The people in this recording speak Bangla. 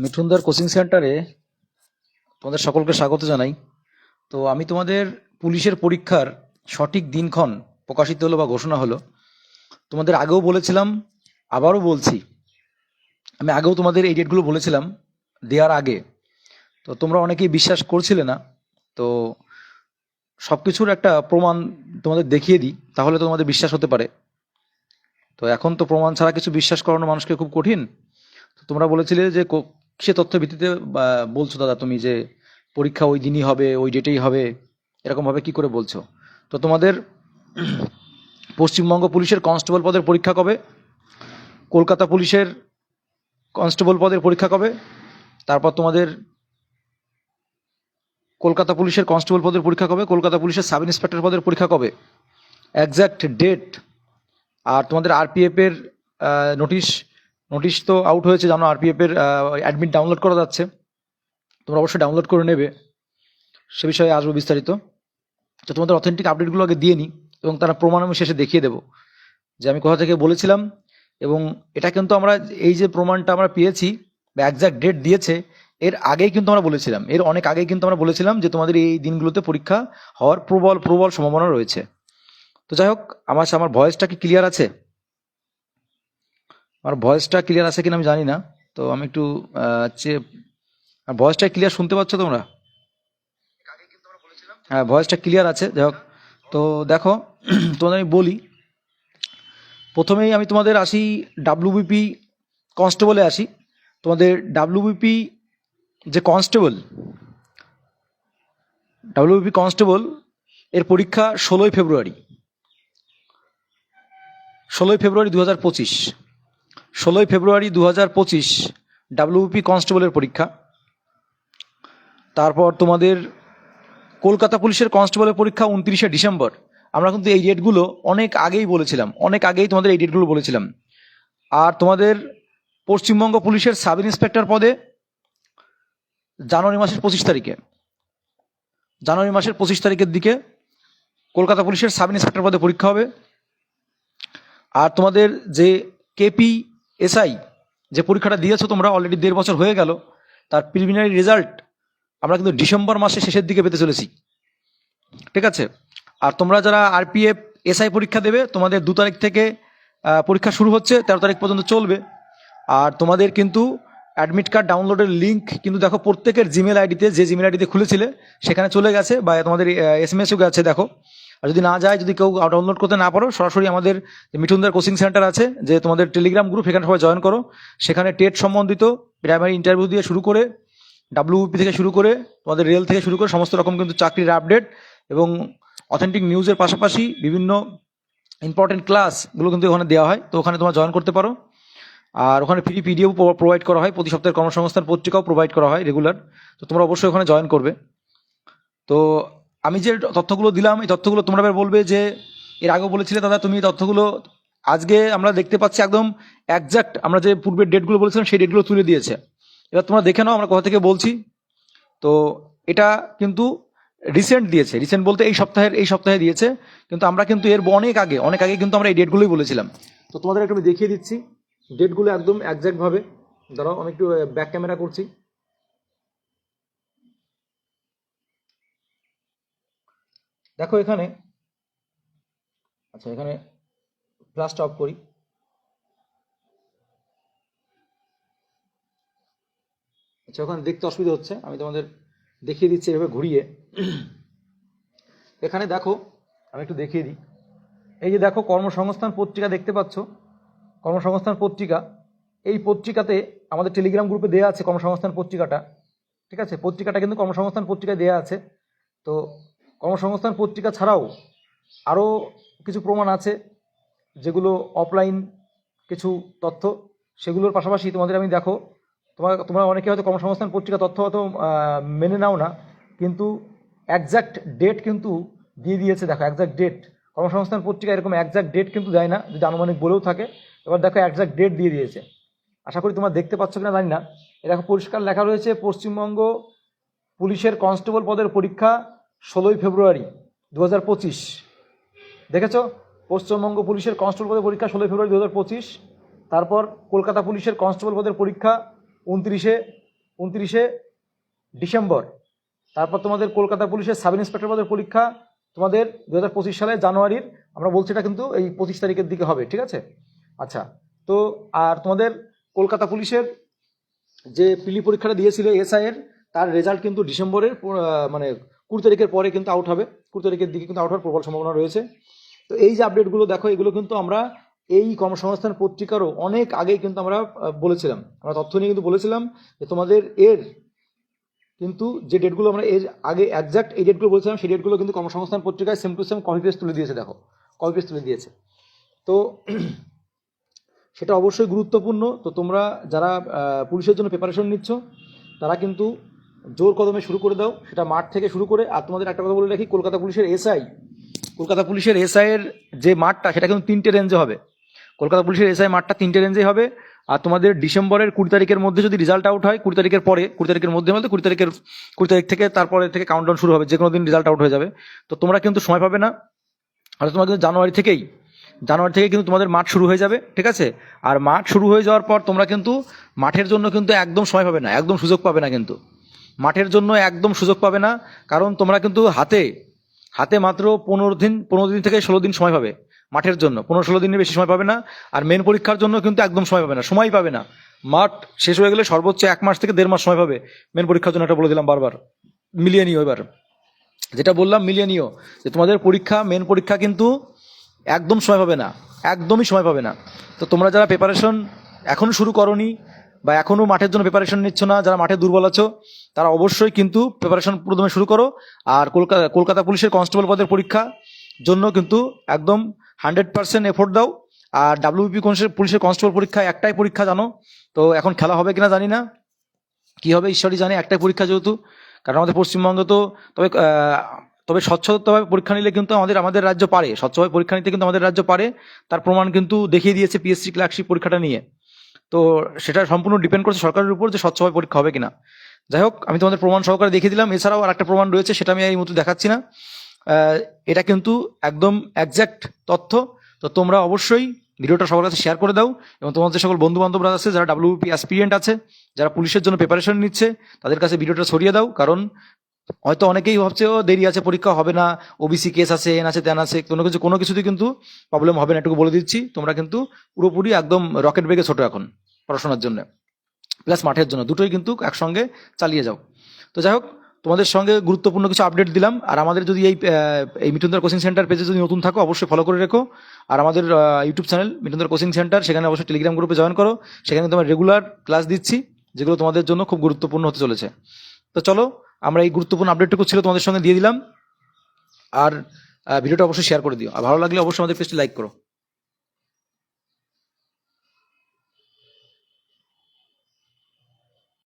মিঠুনদার কোচিং সেন্টারে তোমাদের সকলকে স্বাগত জানাই। তো আমি তোমাদের পুলিশের পরীক্ষার সঠিক দিনক্ষণ প্রকাশিত হলো বা ঘোষণা হলো। তোমাদের আগেও বলেছিলাম, আবারও বলছি, আমি আগেও তোমাদের এই ডেটগুলো বলেছিলাম দেওয়ার আগে। তো তোমরা অনেকেই বিশ্বাস করছিলে না। তো সব কিছুর একটা প্রমাণ তোমাদের দেখিয়ে দিই, তাহলে তো তোমাদের বিশ্বাস হতে পারে। তো এখন তো প্রমাণ ছাড়া কিছু বিশ্বাস করানো মানুষকে খুব কঠিন। তো তোমরা বলেছিলে যে কিসে তথ্য ভিত্তিতে বলছো দাদা তুমি যে পরীক্ষা ওই দিনই হবে, ওই ডেটেই হবে, এরকমভাবে কি করে বলছো? তো তোমাদের পশ্চিমবঙ্গ পুলিশের কনস্টেবল পদের পরীক্ষা কবে, কলকাতা পুলিশের কনস্টেবল পদের পরীক্ষা কবে, তারপর তোমাদের কলকাতা পুলিশের কনস্টেবল পদের পরীক্ষা কবে, কলকাতা পুলিশের সাব ইন্সপেক্টর পদের পরীক্ষা কবে, একজ্যাক্ট ডেট। আর তোমাদের আরপিএফ এর নোটিশ নোটিশ তো আউট হয়েছে, জানো। আরপিএফ এর অ্যাডমিট ডাউনলোড করা যাচ্ছে, তোমরা অবশ্যই ডাউনলোড করে নেবে। সে বিষয়ে আসবো বিস্তারিত। তো তোমাদের অথেন্টিক আপডেটগুলো আগে দিয়ে নিই, এবং তারা প্রমাণ আমি শেষে দেখিয়ে দেবো যে আমি কোথা থেকে বলেছিলাম। এবং এটা কিন্তু আমরা, এই যে প্রমাণটা আমরা পেয়েছি বা একজ্যাক্ট ডেট দিয়েছে, এর আগেই কিন্তু আমরা বলেছিলাম, এর অনেক আগেই কিন্তু আমরা বলেছিলাম যে তোমাদের এই দিনগুলোতে পরীক্ষা হওয়ার প্রবল প্রবল সম্ভাবনা রয়েছে। তো যাই হোক, আমার ভয়েসটা কি ক্লিয়ার আছে? আমার ভয়েসটা ক্লিয়ার আছে কিনা আমি জানি না। তো আমি একটু ভয়েসটা ক্লিয়ার শুনতে পাচ্ছ তোমরা? হ্যাঁ, ভয়েসটা ক্লিয়ার আছে। যাই হোক, তো দেখো, তোমাদের আমি বলি, প্রথমেই আমি তোমাদের আসি ডাব্লিউবিপি কনস্টেবলে আসি। তোমাদের ডাব্লিউবিপি যে কনস্টেবল, ডাব্লিউবিপি কনস্টেবল এর পরীক্ষা 16ই ফেব্রুয়ারি, 16ই ফেব্রুয়ারি 2025, 16ই ফেব্রুয়ারি 2025 ডাব্লিউবিপি কনস্টেবলের পরীক্ষা। তারপর তোমাদের কলকাতা পুলিশের কনস্টেবলের পরীক্ষা 29শে ডিসেম্বর। আমরা কিন্তু এই ডেটগুলো অনেক আগেই বলেছিলাম, অনেক আগেই তোমাদের এই ডেটগুলো বলেছিলাম। আর তোমাদের পশ্চিমবঙ্গ পুলিশের সাব ইন্সপেক্টর পদে জানুয়ারি মাসের 25 তারিখে, জানুয়ারি মাসের 25 তারিখের দিকে কলকাতা পুলিশের সাব ইন্সপেক্টর পদে পরীক্ষা হবে। আর তোমাদের যে কেপি এসআই যে পরীক্ষাটা দিয়েছো তোমরা, অলরেডি 1.5 বছর হয়ে গেল, তার প্রিলিমিনারি রেজাল্ট আমরা কিন্তু ডিসেম্বর মাসের শেষের দিকে পেতে চলেছি, ঠিক আছে? আর তোমরা যারা আরপিএফ এসআই পরীক্ষা দেবে, তোমাদের 2 তারিখ থেকে পরীক্ষা শুরু হচ্ছে, 13 তারিখ পর্যন্ত চলবে। আর তোমাদের কিন্তু অ্যাডমিট কার্ড ডাউনলোডের লিঙ্ক কিন্তু দেখো প্রত্যেকের জিমেল আইডিতে, যে জিমেল আইডিতে খুলেছিলে সেখানে চলে গেছে, বা তোমাদের এসএমএসও গেছে, দেখো। আর যদি না যায়, যদি কেউ ডাউনলোড করতে না পারো, সরাসরি আমাদের মিঠুনদার কোচিং সেন্টার আছে, যে তোমাদের টেলিগ্রাম গ্রুপ, এখানে সবাই জয়েন করো। সেখানে টেট সম্বন্ধিত প্রাইমারি ইন্টারভিউ দিয়ে শুরু করে, ডাব্লিউপি থেকে শুরু করে, তোমাদের রেল থেকে শুরু করে সমস্ত রকম কিন্তু চাকরির আপডেট এবং অথেন্টিক নিউজের পাশাপাশি বিভিন্ন ইম্পর্টেন্ট ক্লাসগুলো কিন্তু ওখানে দেওয়া হয়। তো ওখানে তোমরা জয়েন করতে পারো। আর ওখানে ফ্রি পিডিএফ প্রোভাইড করা হয়, প্রতি সপ্তাহের কর্মসংস্থান পত্রিকাও প্রোভাইড করা হয় রেগুলার। তো তোমরা অবশ্যই ওখানে জয়েন করবে। তো আমি যে তথ্যগুলো দিলাম, এই তথ্যগুলো তোমরা এবার বলবে যে এর আগেও বলেছিলে দাদা তুমি এই তথ্যগুলো, আজকে আমরা দেখতে পাচ্ছি একদম একজ্যাক্ট আমরা যে পূর্বের ডেটগুলো বলেছিলাম সেই ডেটগুলো তুলে দিয়েছে। এবার তোমরা দেখে নাও আমরা কোথা থেকে বলছি। তো এটা কিন্তু রিসেন্ট দিয়েছে, রিসেন্ট বলতে এই সপ্তাহে দিয়েছে, কিন্তু আমরা কিন্তু এর অনেক আগে কিন্তু আমরা এই ডেটগুলোই বলেছিলাম। তো তোমাদের একটু আমি দেখিয়ে দিচ্ছি ডেটগুলো একদম একজ্যাক্ট ভাবে। দাঁড়াও, আমি একটু ব্যাক ক্যামেরা করছি। দেখো এখানে, আচ্ছা এখানে ফ্ল্যাশটা অফ করি। আচ্ছা, ওখানে দেখতে অসুবিধা হচ্ছে, আমি তোমাদের দেখিয়ে দিচ্ছি এভাবে ঘুরিয়ে। এখানে দেখো, আমি একটু দেখিয়ে দিই। এই যে দেখো কর্মসংস্থান পত্রিকা দেখতে পাচ্ছ, কর্মসংস্থান পত্রিকা। এই পত্রিকাতে আমাদের টেলিগ্রাম গ্রুপে দেওয়া আছে কর্মসংস্থান পত্রিকাটা, ঠিক আছে? পত্রিকাটা কিন্তু কর্মসংস্থান পত্রিকায় দেওয়া আছে। তো কর্মসংস্থান পত্রিকা ছাড়াও আরও কিছু প্রমাণ আছে, যেগুলো অফলাইন কিছু তথ্য, সেগুলোর পাশাপাশি তোমাদের আমি দেখো, তোমরা অনেকে হয়তো কর্মসংস্থান পত্রিকা তথ্য হয়তো মেনে নাও না, কিন্তু একজ্যাক্ট ডেট কিন্তু দিয়ে দিয়েছে। দেখো একজ্যাক্ট ডেট, কর্মসংস্থান পত্রিকা এরকম একজ্যাক্ট ডেট কিন্তু দেয় না, যদি আনুমানিক বলেও থাকে। এবার দেখো একজ্যাক্ট ডেট দিয়ে দিয়েছে, আশা করি তোমরা দেখতে পাচ্ছ কিনা জানি না। দেখো পরিষ্কার লেখা রয়েছে, পশ্চিমবঙ্গ পুলিশের কনস্টেবল পদের পরীক্ষা 16ই ফেব্রুয়ারি 2025। দেখেছো, পশ্চিমবঙ্গ পুলিশের কনস্টেবল পদের পরীক্ষা 16ই ফেব্রুয়ারি 2025। তারপর কলকাতা পুলিশের কনস্টেবল পদের পরীক্ষা 29শে 29 ডিসেম্বর। তারপর তোমাদের কলকাতা পুলিশের সাব ইন্সপেক্টর পদের পরীক্ষা তোমাদের 2025 সালে জানুয়ারির, আমরা বলছি এটা কিন্তু এই 25 তারিখের দিকে হবে, ঠিক আছে। আচ্ছা, তো আর তোমাদের কলকাতা পুলিশের যে পিলি পরীক্ষাটা দিয়েছিল এসআই এর, তার রেজাল্ট কিন্তু ডিসেম্বরের মানে 20 তারিখের পরে কিন্তু আউট হবে, 20 তারিখের দিকে কিন্তু আউট হওয়ার প্রবল সম্ভাবনা রয়েছে। তো এই যে আপডেটগুলো দেখো, এগুলো কিন্তু আমরা এই কর্মসংস্থান পত্রিকারও অনেক আগেই কিন্তু আমরা বলেছিলাম, আমরা তথ্য নিয়ে কিন্তু বলেছিলাম যে তোমাদের এর কিন্তু যে ডেটগুলো আমরা এর আগে একজাক্ট এই ডেটগুলো বলেছিলাম, সেই ডেটগুলো কিন্তু কর্মসংস্থান পত্রিকায় same to same copy paste তুলে দিয়েছে, দেখো কপি পেস্ট তুলে দিয়েছে। তো সেটা অবশ্যই গুরুত্বপূর্ণ। তো তোমরা যারা পুলিশের জন্য প্রিপারেশন নিচ্ছ তারা কিন্তু জোর কদমে শুরু করে দাও, সেটা মাঠ থেকে শুরু করে। আর তোমাদের একটা কথা বলে রাখি, কলকাতা পুলিশের এসআই এর যে মাঠটা সেটা কিন্তু 3টে রেঞ্জে হবে। কলকাতা পুলিশের এসআই মাঠটা 3টে রেঞ্জেই হবে। আর তোমাদের ডিসেম্বরের 20 তারিখের মধ্যে যদি রেজাল্ট আউট হয়, 20 তারিখের পরে, 20 তারিখের মধ্যে বলতে 20 তারিখ থেকে তারপরে থেকে কাউন্টডাউন শুরু হবে, যে কোনো দিন রেজাল্ট আউট হয়ে যাবে। তো তোমরা কিন্তু সময় পাবে না। আর তোমাদের জানুয়ারি থেকে কিন্তু তোমাদের মাঠ শুরু হয়ে যাবে, ঠিক আছে। আর মাঠ শুরু হয়ে যাওয়ার পর তোমরা কিন্তু মাঠের জন্য কিন্তু একদম সময় পাবে না, একদম সুযোগ পাবে না, কিন্তু মাঠের জন্য একদম সুযোগ পাবে না। কারণ তোমরা কিন্তু হাতে মাত্র 15 দিন থেকে 16 দিন সময় পাবে মাঠের জন্য, 15-16 দিনের বেশি সময় পাবে না। আর মেন পরীক্ষার জন্য কিন্তু একদম সময় পাবে না। মাঠ শেষ হয়ে গেলে সর্বোচ্চ 1 মাস থেকে 1.5 মাস সময় পাবে মেন পরীক্ষার জন্য। এটা বলে দিলাম বারবার, মিলিয়ে নিও। এবার যেটা বললাম মিলিয়ে নিও, যে তোমাদের মেন পরীক্ষা কিন্তু একদম সময় পাবে না, একদমই সময় পাবে না। তো তোমরা যারা প্রিপারেশন এখনও শুরু করনি বা এখনও মাঠের জন্য প্রিপারেশন নিচ্ছ না, যারা মাঠে দুর্বল আছো, তারা অবশ্যই কিন্তু প্রিপারেশন প্রথমে শুরু করো। আর কলকাতা পুলিশের কনস্টেবল পদের পরীক্ষা জন্য কিন্তু একদম 100% এফোর্ট দাও। আর ডাব্লিউপি পুলিশের কনস্টেবল পরীক্ষা একটাই পরীক্ষা, জানো তো। এখন খেলা হবে কিনা জানি না, কি হবে ঈশ্বরই জানে, একটাই পরীক্ষা যেহেতু। কারণ আমাদের পশ্চিমবঙ্গ তো তবে স্বচ্ছভাবে পরীক্ষা নিলে কিন্তু আমাদের রাজ্য পারে, স্বচ্ছভাবে পরীক্ষা নিতে কিন্তু আমাদের রাজ্য পারে। তার প্রমাণ কিন্তু দেখিয়ে দিয়েছে পিএসসি ক্লার্কশিপ পরীক্ষাটা নিয়ে। তো সেটা সম্পূর্ণ ডিপেন্ড করছে সরকারের উপর যে স্বচ্ছভাবে পরীক্ষা হবে কিনা। যাই হোক, আমি তোমাদের প্রমাণ সহকারে দেখিয়ে দিলাম। এছাড়াও আর একটা প্রমাণ রয়েছে, সেটা আমি এই মুহূর্তে দেখাচ্ছি না। এটা কিন্তু একদম একজ্যাক্ট তথ্য। তো তোমরা অবশ্যই ভিডিওটা সবার কাছে শেয়ার করে দাও, এবং তোমাদের যে সকল বন্ধু বান্ধবরা আছে যারা ডাব্লিউপি অ্যাসপিরিয়েন্ট আছে, যারা পুলিশের জন্য প্রিপারেশন নিচ্ছে, তাদের কাছে ভিডিওটা ছড়িয়ে দাও। কারণ হয়তো অনেকেই ভাবছে ও দেরি আছে, পরীক্ষা হবে না, ওবিসি কেস আছে, এন আছে, তেন আছে, কোনো কিছুতেই কিন্তু প্রবলেম হবে না, এটুকু বলে দিচ্ছি। তোমরা কিন্তু পুরোপুরি একদম রকেট বেগে ছোটো এখন পড়াশোনার জন্য প্লাস মাঠের জন্য, দুটোই কিন্তু একসঙ্গে চালিয়ে যাও। তো যাই হোক, তোমাদের সঙ্গে গুরুত্বপূর্ণ কিছু আপডেট দিলাম। আর আমাদের যদি এই মিঠুনদার কোচিং সেন্টার পেজে যদি নতুন থাকো, অবশ্যই ফলো করে রেখো। আর আমাদের ইউটিউব চ্যানেল মিঠুনদার কোচিং সেন্টার, সেখানে অবশ্যই টেলিগ্রাম গ্রুপে জয়েন করো। সেখানে তোমার রেগুলার ক্লাস দিচ্ছি, যেগুলো তোমাদের জন্য খুব গুরুত্বপূর্ণ হতে চলেছে। তো চলো, আমরা এই গুরুত্বপূর্ণ আপডেটটুকু ছিল তোমাদের সঙ্গে দিয়ে দিলাম। আর ভিডিওটা অবশ্যই শেয়ার করে দিও, আর ভালো লাগলে অবশ্যই আমাদের পেজটি লাইক করো।